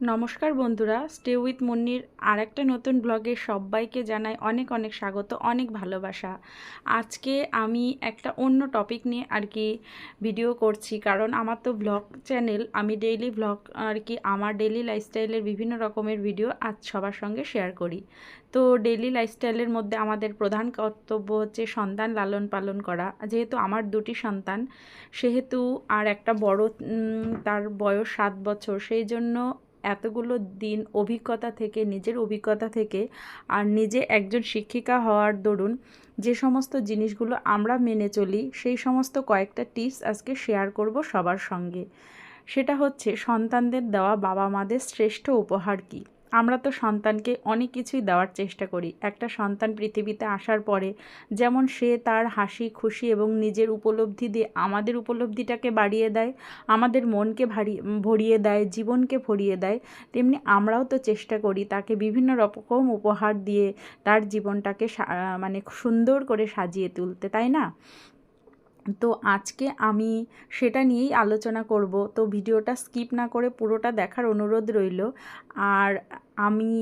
নমস্কার বন্ধুরা, stay with মুন্নির আর একটা নতুন ব্লগে সবাইকে জানাই অনেক অনেক স্বাগত, অনেক ভালোবাসা। আজকে আমি একটা অন্য টপিক নিয়ে ভিডিও করছি, কারণ আমার তো ব্লগ চ্যানেল, আমি ডেইলি ব্লগ আমার ডেইলি লাইফস্টাইলের বিভিন্ন রকমের ভিডিও আজ সবার সঙ্গে শেয়ার করি। তো ডেইলি লাইফস্টাইলের মধ্যে আমাদের প্রধান কর্তব্য হচ্ছে সন্তান লালন পালন করা। যেহেতু আমার দুটি সন্তান, সেহেতু আর একটা বড়, তার বয়স 7 বছর, সেই জন্য এতগুলো দিন অভিজ্ঞতা থেকে, নিজের অভিজ্ঞতা থেকে আর নিজে একজন শিক্ষিকা হওয়ার দরুন যে সমস্ত জিনিসগুলো আমরা মেনে চলি, সেই সমস্ত কয়েকটা টিপস আজকে শেয়ার করব সবার সঙ্গে। সেটা হচ্ছে সন্তানদের দেওয়া বাবা মাদের শ্রেষ্ঠ উপহার কী। আমরা তো সন্তানকে অনেক কিছুই দেওয়ার চেষ্টা করি। একটা সন্তান পৃথিবীতে আসার পরে যেমন সে তার হাসি খুশি এবং নিজের উপলব্ধি দিয়ে আমাদের উপলব্ধিটাকে বাড়িয়ে দেয়, আমাদের মনকে ভরিয়ে দেয়, জীবনকে ভরিয়ে দেয়, তেমনি আমরাও তো চেষ্টা করি তাকে বিভিন্ন রকম উপহার দিয়ে তার জীবনটাকে মানে সুন্দর করে সাজিয়ে তুলতে, তাই না? তো আজকে আমি সেটা নিয়েই আলোচনা করব। তো ভিডিওটা স্কিপ না করে পুরোটা দেখার অনুরোধ রইল। আর আমি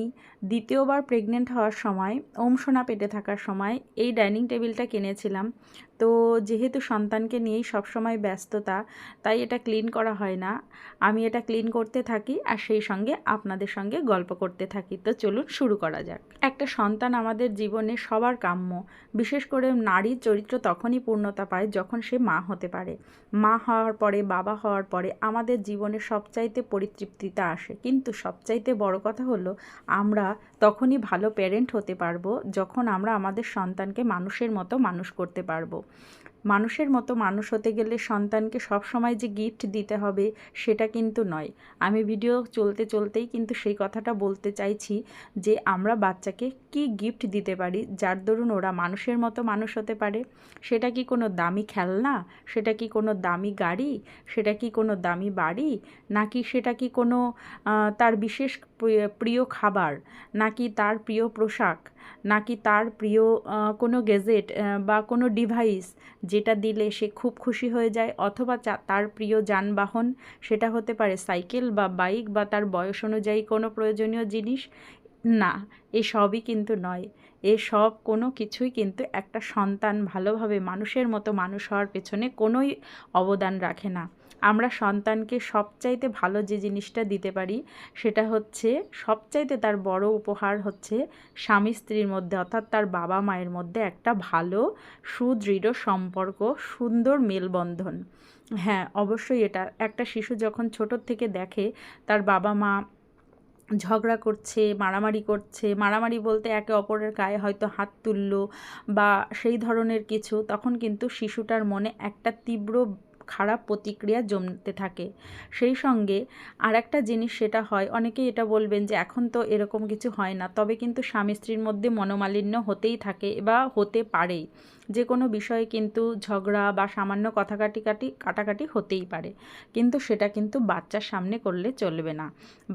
দ্বিতীয়বার প্রেগনেন্ট হওয়ার সময়, সোনা পেটে থাকার সময় এই ডাইনিং টেবিলটা কিনেছিলাম। তো যেহেতু সন্তানকে নিয়েই সবসময় ব্যস্ততা, তাই এটা ক্লিন করা হয় না। আমি এটা ক্লিন করতে থাকি আর সেই সঙ্গে আপনাদের সঙ্গে গল্প করতে থাকি। তো চলুন শুরু করা যাক। একটা সন্তান আমাদের জীবনে সবার কাম্য। বিশেষ করে নারীর চরিত্র তখনই পূর্ণতা পায় যখন সে মা হতে পারে। মা হওয়ার পরে, বাবা হওয়ার পরে আমাদের জীবনে সবচাইতে পরিতৃপ্তিটা আসে। কিন্তু সবচাইতে বড় কথা হলো, আমরা তখনই ভালো প্যারেন্ট হতে পারবো যখন আমরা আমাদের সন্তানকে মানুষের মতো মানুষ করতে পারবো। মানুষের মতো মানুষ হতে গেলে সন্তানকে সবসময় যে গিফট দিতে হবে সেটা কিন্তু নয়। আমি ভিডিও চলতে চলতেই কিন্তু সেই কথাটা বলতে চাইছি যে আমরা বাচ্চাকে কি গিফট দিতে পারি যার দরুন ওরা মানুষের মতো মানুষ হতে পারে। সেটা কি কোনো দামি খেলনা, সেটা কি কোনো দামি গাড়ি, সেটা কি কোনো দামি বাড়ি, নাকি সেটা কি কোনো তার বিশেষ প্রিয় খাবার, নাকি তার প্রিয় পোশাক, নাকি তার প্রিয় কোনো গ্যাজেট বা কোনো ডিভাইস যেটা দিলে সে খুব খুশি হয়ে যায়, অথবা তার প্রিয় যানবাহন, সেটা হতে পারে সাইকেল বা বাইক বা তার বয়স অনুযায়ী কোনো প্রয়োজনীয় জিনিস। না, এসবই কিন্তু নয়। এসব কোনো কিছুই কিন্তু একটা সন্তান ভালোভাবে মানুষের মতো মানুষ হওয়ার পেছনে কোনোই অবদান রাখে না। আমরা সন্তানকে সবচাইতে ভালো যে জিনিসটা দিতে পারি সেটা হচ্ছে, সবচাইতে তার বড় উপহার হচ্ছে স্বামী স্ত্রীর মধ্যে, অর্থাৎ তার বাবা মায়ের মধ্যে একটা ভালো সুদৃঢ় সম্পর্ক, সুন্দর মেলবন্ধন। হ্যাঁ, অবশ্যই এটা একটা শিশু যখন ছোটোর থেকে দেখে তার বাবা মা ঝগড়া করছে, মারামারি করছে, মারামারি বলতে একে অপরের গায়ে হয়তো হাত তুললো বা সেই ধরনের কিছু, তখন কিন্তু শিশুটার মনে একটা তীব্র খারাপ প্রতিক্রিয়া জমতে থাকে। সেই সঙ্গে আর একটা জিনিস সেটা হয়, অনেকেই এটা বলবেন যে এখন তো এরকম কিছু হয় না, তবে কিন্তু স্বামী স্ত্রীর মধ্যে মনোমালিন্য হতেই থাকে বা হতে পারেই। যে কোনো বিষয়ে কিন্তু ঝগড়া বা সামান্য কথা কাটাকাটি হতেই পারে, কিন্তু সেটা কিন্তু বাচ্চার সামনে করলে চলবে না।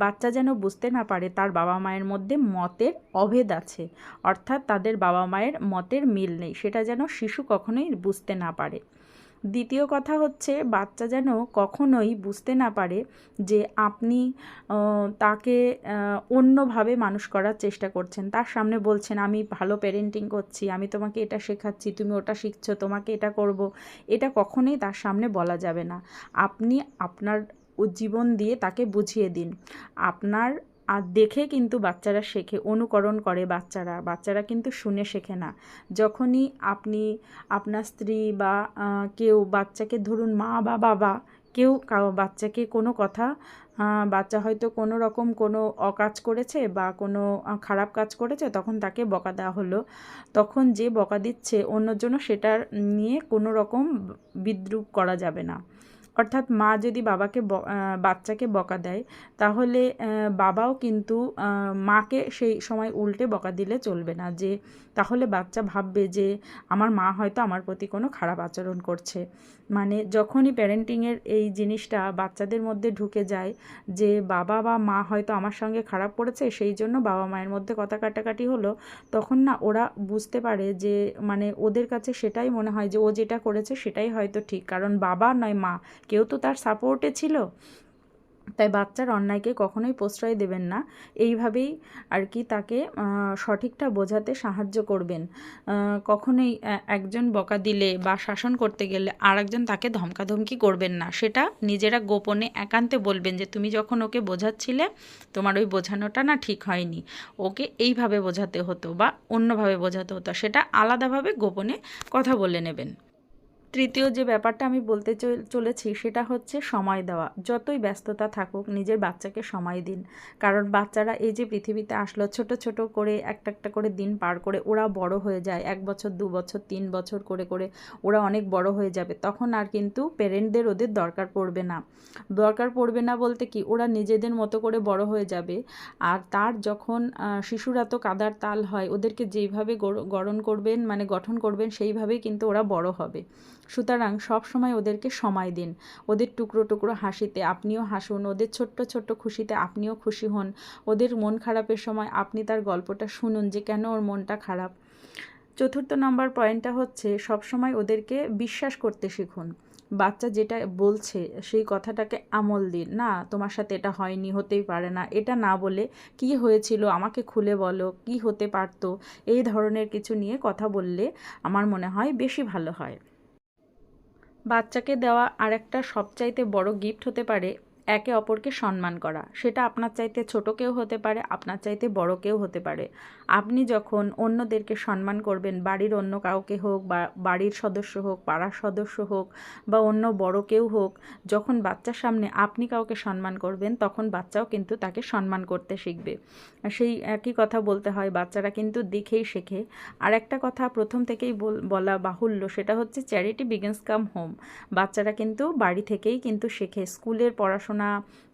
বাচ্চা যেন বুঝতে না পারে তার বাবা মায়ের মধ্যে মতের অভেদ আছে, অর্থাৎ তাদের বাবা মায়ের মতের মিল নেই, সেটা যেন শিশু কখনোই বুঝতে না পারে। দ্বিতীয় কথা হচ্ছে, বাচ্চা যেন কখনোই বুঝতে না পারে যে আপনি তাকে অন্যভাবে মানুষ করার চেষ্টা করছেন। তার সামনে বলছেন আমি ভালো প্যারেন্টিং করছি, আমি তোমাকে এটা শেখাচ্ছি, তুমি ওটা শিখছো, তোমাকে এটা করব। এটা কখনোই তার সামনে বলা যাবে না। আপনি আপনার জীবন দিয়ে তাকে বুঝিয়ে দিন। আপনার আর দেখে কিন্তু বাচ্চারা শেখে, অনুকরণ করে বাচ্চারা কিন্তু শুনে শেখে না। যখনই আপনি আপনার স্ত্রী বা কেউ বাচ্চাকে, ধরুন মা বা বাবা, কেউ বাচ্চাকে কোনো কথা, বাচ্চা হয়তো কোনো রকম কোনো অকাজ করেছে বা কোনো খারাপ কাজ করেছে, তখন তাকে বকা দেওয়া হলো, তখন যে বকা দিচ্ছে অন্যজনও সেটা নিয়ে কোনো রকম বিদ্রূপ করা যাবে না। অর্থাৎ মা যদি বাচ্চাকে বকা দেয়, তাহলে বাবাও কিন্তু মাকে সেই সময় উল্টে বকা দিলে চলবে না। যে তাহলে বাচ্চা ভাববে যে আমার মা হয়তো আমার প্রতি কোনো খারাপ আচরণ করছে। মানে যখনই প্যারেন্টিংয়ের এই জিনিসটা বাচ্চাদের মধ্যে ঢুকে যায় যে বাবা বা মা হয়তো আমার সঙ্গে খারাপ করেছে, সেই জন্য বাবা মায়ের মধ্যে কথা কাটাকাটি হলো, তখন না ওরা বুঝতে পারে যে, মানে ওদের কাছে সেটাই মনে হয় যে ও যেটা করেছে সেটাই হয়তো ঠিক, কারণ বাবা নয় মা, কেউ তো তার সাপোর্টে ছিল। তাই বাচ্চার অন্যায়কে কখনোই প্রশ্রয় দেবেন না, এইভাবেই আর কি তাকে সঠিকটা বোঝাতে সাহায্য করবেন। কখনোই একজন বকা দিলে বা শাসন করতে গেলে আরেকজন তাকে ধমকাধমকি করবেন না, সেটা নিজেরা গোপনে একান্তে বলবেন যে তুমি যখন ওকে বোঝাচ্ছিলে তোমার ওই বোঝানোটা না ঠিক হয়নি, ওকে এইভাবে বোঝাতে হতো বা অন্যভাবে বোঝাতে হতো, সেটা আলাদাভাবে গোপনে কথা বলে নেবেন। তৃতীয় যে ব্যাপারটা আমি বলতে চলেছি সেটা হচ্ছে সময় দেওয়া। যতই ব্যস্ততা থাকুক নিজের বাচ্চাকে সময় দিন, কারণ বাচ্চারা এই যে পৃথিবীতে আসলো ছোট ছোট করে একটা একটা করে দিন পার করে ওরা বড় হয়ে যায়, 1 বছর 2 বছর 3 বছর করে করে ওরা অনেক বড় হয়ে যাবে, তখন আর কিন্তু পেরেন্টদের ওদের দরকার পড়বে না। দরকার পড়বে না বলতে কি, ওরা নিজেদের মতো করে বড় হয়ে যাবে। আর তার যখন শিশুরা তো কাদার তাল হয়, ওদেরকে যেইভাবে গঠন করবেন সেইভাবেই কিন্তু ওরা বড় হবে। সুতরাং সব সময় ওদেরকে সময় দিন, ওদের টুকরো টুকরো হাসিতে আপনিও হাসুন, ওদের ছোট্ট ছোট্ট খুশিতে আপনিও খুশি হন, ওদের মন খারাপের সময় আপনি তার গল্পটা শুনুন যে কেন ওর মনটা খারাপ। চতুর্থ নম্বর পয়েন্টটা হচ্ছে সবসময় ওদেরকে বিশ্বাস করতে শিখুন। বাচ্চা যেটা বলছে সেই কথাটাকে আমল দিন, না তোমার সাথে এটা হয়নি, হতেই পারে না, এটা না বলে কি হয়েছিল আমাকে খুলে বলো, কি হতে পারতো, এই ধরনের কিছু নিয়ে কথা বললে আমার মনে হয় বেশি ভালো হয়। বাচ্চাকে দেওয়া আরেকটা সবচাইতে বড় গিফট হতে পারে একে অপরকে সম্মান করা। সেটা আপনার চাইতে ছোট কেউ হতে পারে, আপনার চাইতে বড় কেউ হতে পারে। আপনি যখন অন্যদেরকে সম্মান করবেন, বাড়ির অন্য কাউকে হোক বা বাড়ির সদস্য হোক, পাড়ার সদস্য হোক বা অন্য বড় কেউ হোক, যখন বাচ্চার সামনে আপনি কাউকে সম্মান করবেন তখন বাচ্চাও কিন্তু তাকে সম্মান করতে শিখবে। সেই একই কথা বলতে হয়, বাচ্চারা কিন্তু দেখেই শেখে। আর একটা কথা প্রথম থেকেই বলা বাহুল্য, সেটা হচ্ছে চ্যারিটি বিগিনস কাম হোম। বাচ্চারা কিন্তু বাড়ি থেকেই কিন্তু শেখে, স্কুলের পড়াশোনা,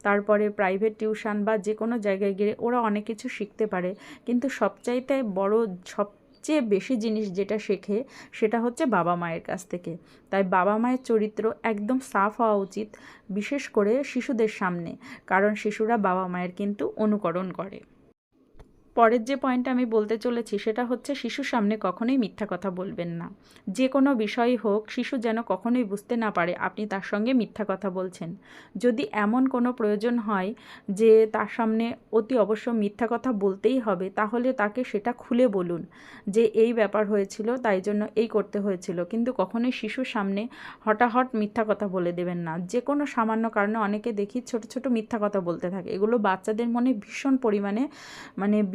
তারপরে প্রাইভেট টিউশন বা যে কোনো জায়গায় গিয়ে ওরা অনেক কিছু শিখতে পারে, কিন্তু সবচাইতে বড় সবচেয়ে বেশি জিনিস যেটা শেখে সেটা হচ্ছে বাবা মায়ের কাছ থেকে। তাই বাবা মায়ের চরিত্র একদম সাফ হওয়া উচিত, বিশেষ করে শিশুদের সামনে, কারণ শিশুরা বাবা মায়ের কিন্তু অনুকরণ করে। পরের যে পয়েন্ট আমি বলতে চলেছি সেটা হচ্ছে শিশুর সামনে কখনোই মিথ্যা কথা বলবেন না। যে কোনো বিষয়ই হোক, শিশু যেন কখনোই বুঝতে না পারে আপনি তার সঙ্গে মিথ্যা কথা বলছেন। যদি এমন কোনো প্রয়োজন হয় যে তার সামনে অতি অবশ্য মিথ্যা কথা বলতেই হবে, তাহলে তাকে সেটা খুলে বলুন যে এই ব্যাপার হয়েছিল, তাই জন্য এই করতে হয়েছিল, কিন্তু কখনোই শিশুর সামনে হঠাৎ মিথ্যা কথা বলে দেবেন না। যে কোনো সামান্য কারণে অনেকে দেখি ছোট ছোট মিথ্যা কথা বলতে থাকে, এগুলো বাচ্চাদের মনে ভীষণ পরিমাণে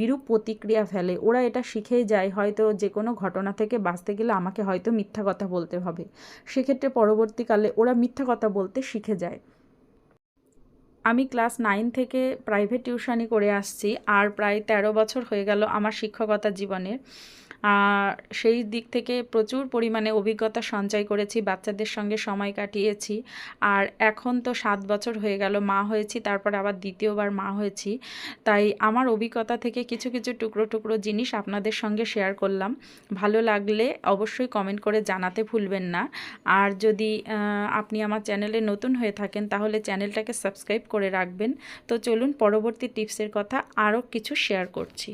বিরূপ প্রতিক্রিয়া ফেলে। ওরা এটা শিখেই যায় হয়তো যে কোনো ঘটনা থেকে বাঁচতে গেলে আমাকে হয়তো মিথ্যা কথা বলতে হবে, সেক্ষেত্রে পরবর্তীকালে ওরা মিথ্যা কথা বলতে শিখে যায়। আমি ক্লাস 9 থেকে প্রাইভেট টিউশনি করে আসছি, আর প্রায় 13 বছর হয়ে গেল আমার শিক্ষকতা জীবনের। সেই দিক থেকে প্রচুর পরিমাণে অভিজ্ঞতা সঞ্চয় করেছি, বাচ্চাদের সঙ্গে সময় কাটিয়েছি। আর এখন তো 7 বছর হয়ে গেল মা হয়েছি, তারপর আবার দ্বিতীয়বার মা হয়েছি। তাই আমার অভিজ্ঞতা থেকে কিছু কিছু টুকরো টুকরো জিনিস আপনাদের সঙ্গে শেয়ার করলাম। ভালো লাগলে অবশ্যই কমেন্ট করে জানাতে ভুলবেন না। আর যদি আপনি আমার চ্যানেলে নতুন হয়ে থাকেন তাহলে চ্যানেলটাকে সাবস্ক্রাইব করে রাখবেন। তো চলুন পরবর্তী টিপসের কথা আরও কিছু শেয়ার করছি।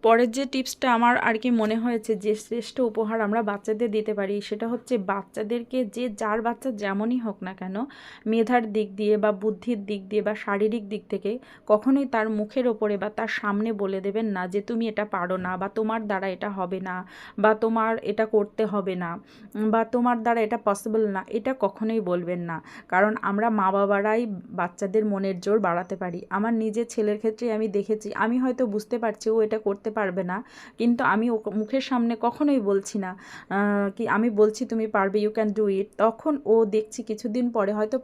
পরের যে টিপসটা আমার আর কি মনে হয়েছে যে শ্রেষ্ঠ উপহার আমরা বাচ্চাদের দিতে পারি সেটা হচ্ছে বাচ্চাদেরকে, যে যার বাচ্চা যেমনই হোক না কেন, মেধার দিক দিয়ে বা বুদ্ধির দিক দিয়ে বা শারীরিক দিক থেকে কখনোই তার মুখের ওপরে বা তার সামনে বলে দেবেন না যে তুমি এটা পারো না, বা তোমার দ্বারা এটা হবে না, বা তোমার এটা করতে হবে না, বা তোমার দ্বারা এটা পসিবল না, এটা কখনোই বলবেন না। কারণ আমরা মা বাবারাই বাচ্চাদের মনের জোর বাড়াতে পারি। আমার নিজের ছেলের ক্ষেত্রে আমি দেখেছি, আমি হয়তো বুঝতে পারছি ও এটা করতে পারবে না, কিন্তু আমি ও মুখের সামনে কখনোই বলছি না কি আমি বলছি তুমি পারবে, ইউ ক্যান ডু ইট। তখন ও দেখছি কিছুদিন পরে হয়তো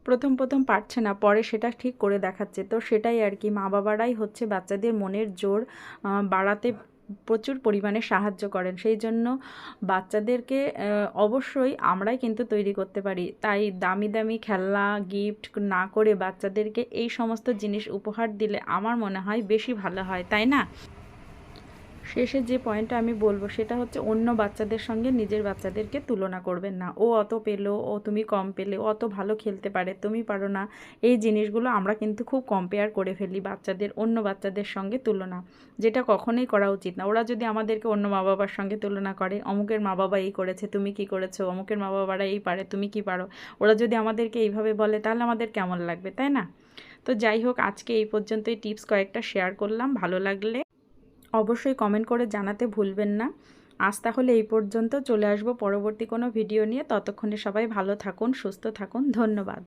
প্রথম পারছে না, পরে সেটা ঠিক করে দেখাচ্ছে। তো সেটাই আর কি, মা বাবারাই হচ্ছে বাচ্চাদের মনের জোর বাড়াতে প্রচুর পরিমাণে সাহায্য করেন। সেই জন্য বাচ্চাদেরকে অবশ্যই আমরাই কিন্তু তৈরি করতে পারি। তাই দামি দামি খেলনা গিফট না করে বাচ্চাদেরকে এই সমস্ত জিনিস উপহার দিলে আমার মনে হয় বেশি ভালো হয়, তাই না? শেষে যে পয়েন্টটা আমি বলবো সেটা হচ্ছে অন্য বাচ্চাদের সঙ্গে নিজের বাচ্চাদেরকে তুলনা করবেন না। ও অত পেলো, ও তুমি কম পেলে, ও অত ভালো খেলতে পারে, তুমি পারো না। এই জিনিসগুলো আমরা কিন্তু খুব কম্পেয়ার করে ফেলি বাচ্চাদের, অন্য বাচ্চাদের সঙ্গে তুলনা, যেটা কখনোই করা উচিত না। ওরা যদি আমাদেরকে অন্য মা বাবার সঙ্গে তুলনা করে, অমুকের মা বাবা এই করেছে তুমি কি করেছো, অমুকের মা বাবারা এই পারে তুমি কি পারো, ওরা যদি আমাদেরকে এইভাবে বলে তাহলে আমাদের কেমন লাগবে, তাই না? তো যাই হোক, আজকে এই পর্যন্তই টিপস কয়েকটা শেয়ার করলাম। ভালো লাগলে অবশ্যই কমেন্ট করে জানাতে ভুলবেন না। আজ তাহলে এই পর্যন্ত, চলে আসবো পরবর্তী কোনো ভিডিও নিয়ে। ততক্ষণে সবাই ভালো থাকুন, সুস্থ থাকুন। ধন্যবাদ।